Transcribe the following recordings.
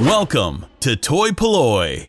Welcome to toy-polloi.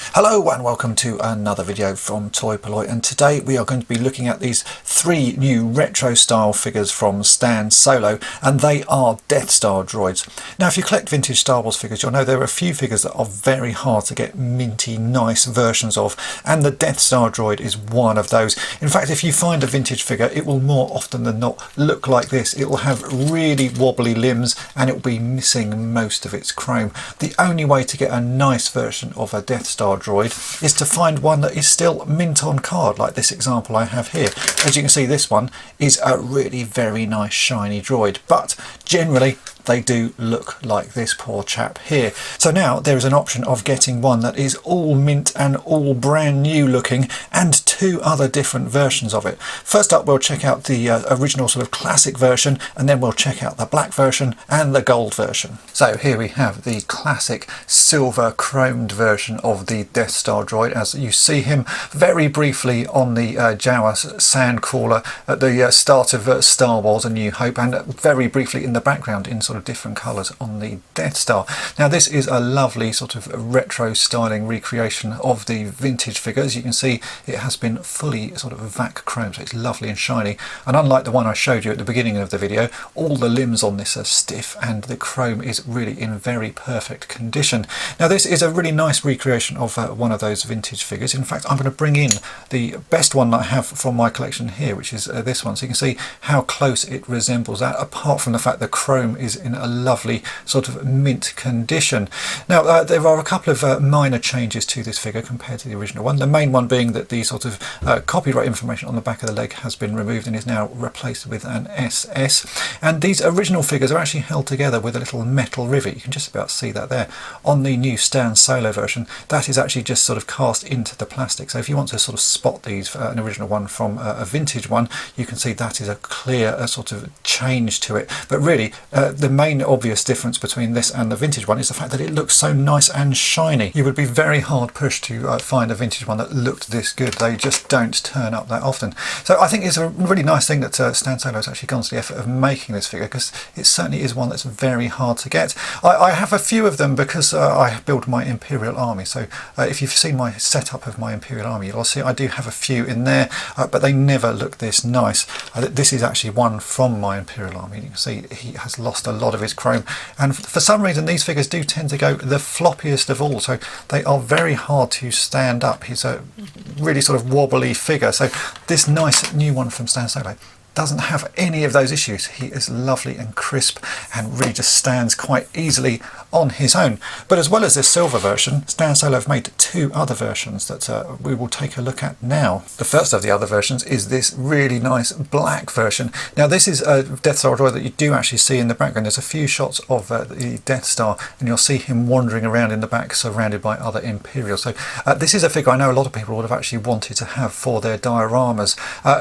Hello and welcome to another video from toy-polloi, and today we are going to be looking at these three new retro style figures from Stan Solo, and they are Death Star Droids. Now if you collect vintage Star Wars figures, you'll know there are a few figures that are very hard to get minty nice versions of, and the Death Star Droid is one of those. In fact, if you find a vintage figure, it will more often than not look like this. It will have really wobbly limbs and it will be missing most of its chrome. The only way to get a nice version of a Death Star Droid is to find one that is still mint on card, like this example I have here. As you can see, this one is a really very nice shiny droid, but generally they do look like this poor chap here. So now there is an option of getting one that is all mint and all brand new looking, and two other different versions of it. First up, we'll check out the original sort of classic version, and then we'll check out the black version and the gold version. So here we have the classic silver chromed version of the Death Star Droid, as you see him very briefly on the Jawa sandcrawler at the start of Star Wars A New Hope, and very briefly in the background in sort of different colours on the Death Star. Now this is a lovely sort of retro styling recreation of the vintage figure. As you can see, it has been fully sort of vac chrome, so it's lovely and shiny, and unlike the one I showed you at the beginning of the video, all the limbs on this are stiff and the chrome is really in very perfect condition. Now this is a really nice recreation of one of those vintage figures. In fact, I'm going to bring in the best one that I have from my collection here, which is this one, so you can see how close it resembles that, apart from the fact the chrome is in a lovely sort of mint condition. Now there are a couple of minor changes to this figure compared to the original one, the main one being that the sort of copyright information on the back of the leg has been removed and is now replaced with an SS, and these original figures are actually held together with a little metal rivet. You can just about see that there. On the new Stan Solo version, that is actually just sort of cast into the plastic, so if you want to sort of spot these, an original one from a vintage one, you can see that is a clear sort of change to it. But really the main obvious difference between this and the vintage one is the fact that it looks so nice and shiny. You would be very hard pushed to find a vintage one that looked this good. They just don't turn up that often. So I think it's a really nice thing that Stan Solo has actually gone to the effort of making this figure, because it certainly is one that's very hard to get. I have a few of them because I build my Imperial Army, so if you've seen my setup of my Imperial Army, you'll see I do have a few in there, but they never look this nice. This is actually one from my Imperial Army. You can see he has lost a lot of his chrome, and for some reason these figures do tend to go the floppiest of all, so they are very hard to stand up. He's a really sort of wobbly figure, so this nice new one from Stan Solo doesn't have any of those issues. He is lovely and crisp and really just stands quite easily on his own. But as well as this silver version, Stan Solo have made two other versions that we will take a look at now. The first of the other versions is this really nice black version. Now this is a Death Star Droid that you do actually see in the background. There's a few shots of the Death Star and you'll see him wandering around in the back surrounded by other Imperials. So this is a figure I know a lot of people would have actually wanted to have for their dioramas.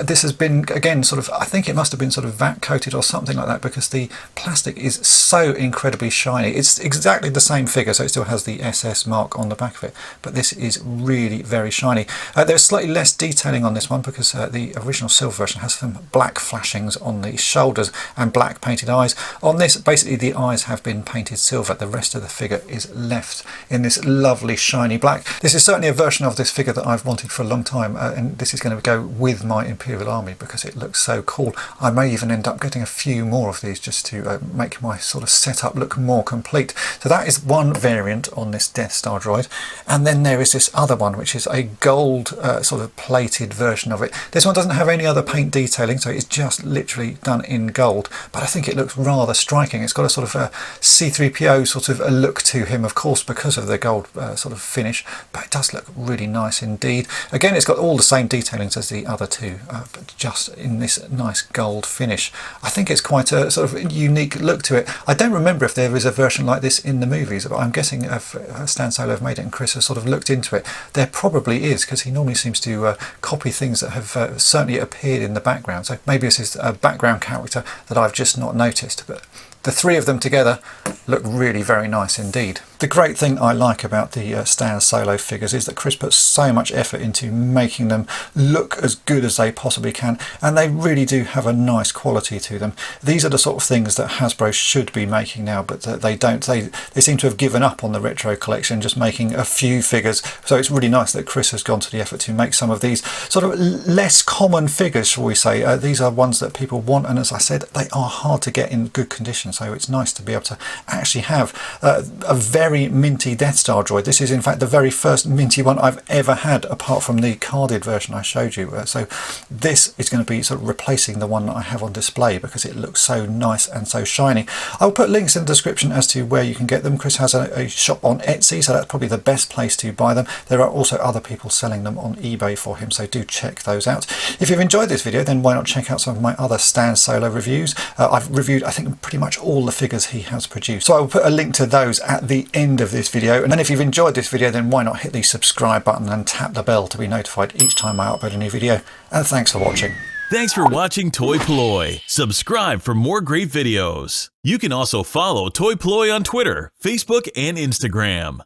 This has been, again, sort of, I think it must have been sort of vac coated or something like that, because the plastic is so incredibly shiny. It's exactly the same figure, so it still has the SS mark on the back of it, but this is really very shiny. There's slightly less detailing on this one because the original silver version has some black flashings on the shoulders and black painted eyes. On this, basically the eyes have been painted silver. The rest of the figure is left in this lovely shiny black. This is certainly a version of this figure that I've wanted for a long time, and this is going to go with my Imperial Army because it looks so cool. I may even end up getting a few more of these just to make my sort of setup look more complete. So that is one variant on this Death Star Droid, and then there is this other one which is a gold sort of plated version of it. This one doesn't have any other paint detailing, so it's just literally done in gold, but I think it looks rather striking. It's got a sort of a C-3PO sort of a look to him, of course, because of the gold sort of finish, but it does look really nice indeed. Again, it's got all the same detailings as the other two, but just in this nice gold finish. I think it's quite a sort of unique look to it. I don't remember if there is a version like this in the movies, but I'm guessing if Stan Solo have made it and Chris has sort of looked into it, there probably is, because he normally seems to copy things that have certainly appeared in the background. So maybe this is a background character that I've just not noticed, but the three of them together look really very nice indeed. The great thing I like about the Stan Solo figures is that Chris puts so much effort into making them look as good as they possibly can, and they really do have a nice quality to them. These are the sort of things that Hasbro should be making now, but they don't. They seem to have given up on the retro collection, just making a few figures. So it's really nice that Chris has gone to the effort to make some of these sort of less common figures, shall we say. These are ones that people want, and as I said, they are hard to get in good condition, so it's nice to be able to actually have a very minty Death Star droid. This is in fact the very first minty one I've ever had, apart from the carded version I showed you. So this is going to be sort of replacing the one that I have on display because it looks so nice and so shiny. I'll put links in the description as to where you can get them. Chris has a shop on Etsy, so that's probably the best place to buy them. There are also other people selling them on eBay for him, so do check those out. If you've enjoyed this video, then why not check out some of my other Stan Solo reviews. I've reviewed, I think, pretty much all the figures he has produced, so I will put a link to those at the end of this video. And then if you've enjoyed this video, then why not hit the subscribe button and tap the bell to be notified each time I upload a new video. And thanks for watching. Thanks for watching toy-polloi. Subscribe for more great videos. You can also follow toy-polloi on Twitter, Facebook, and Instagram.